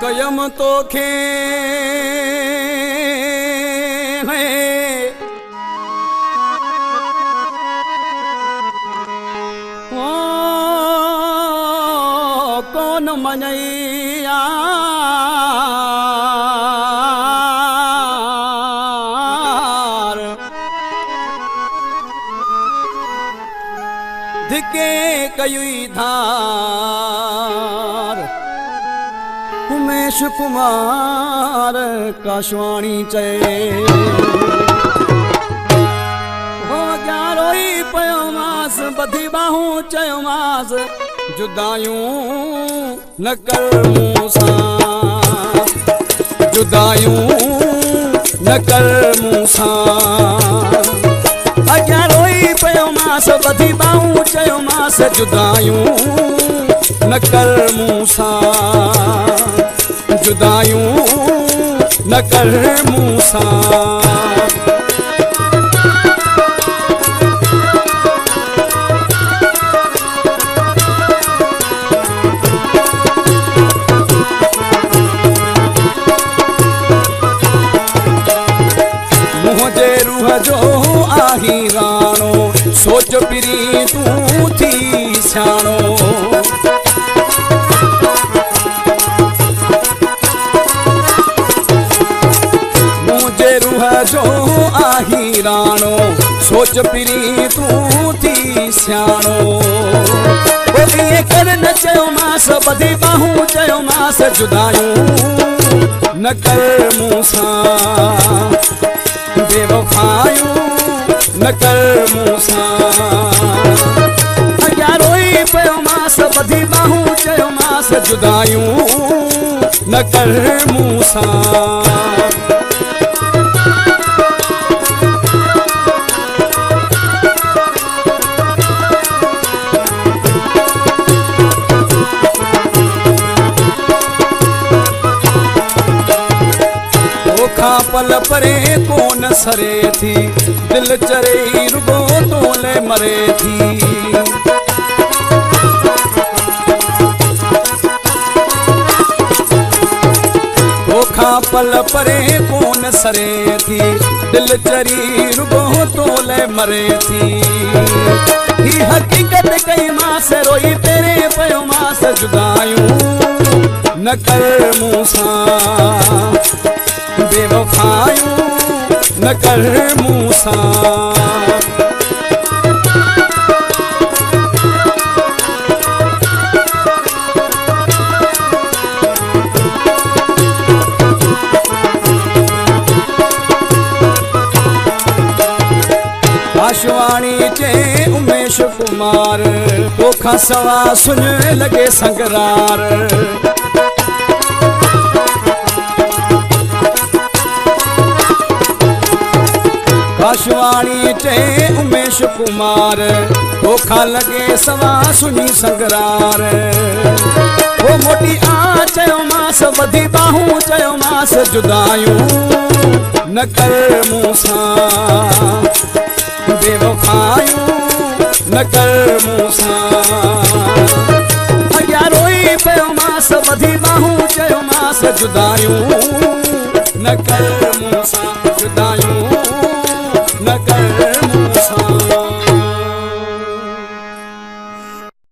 कयम तोखे कौन मनैया धिके कयुई धार उमेश कुमार काशवाणी चए हो ग्यारोई पयो मास बधी बाहूं चयो मास जुदायूं न कर मूसा जुदायूं न कर मूसा ग्यारोई पयो मास बधी बाहूं चयो मास जुदायूं न कर मूसा जुदायूं न कर मूसा मुझे रूह जो आही राणो सोच पिरी तू थी सियाणो मुझे रूह जो आही राणो सोच पिरी तू थी सियाणो बोलिए कर न चयो मास बधी बाहूं चयो मास जुदायूं न कर मूसा बेवफायूं न कर मूसा ग्यारोई पयो मास बधी बाहूं चयो मास जुदायूं न कर मूसा पल परे कौन सरे थी दिल चरे रुगो तोले मरे थी धोखा पल परे कौन सरे थी दिल चरी रुगो तोले मरे थी ही हकीकत कई मास रोई तेरे पयो मास जुदायूं न कर मूसा बेवफायूं न कर मूसा काशवाणी चे उमेश कुमार पोखा सवा सुन लगे संगरार काशवाणी चे उमेश कुमार धोखा लगे सवा सुनी संगरार वो मोटी आ चयो मास बधी बाहूं चयो मास जुदायूं न कर मूसा बेवफायूं न कर मूसा ग्यारोई पयो मास बधी बाहूं चयो मास जुदायूं न कर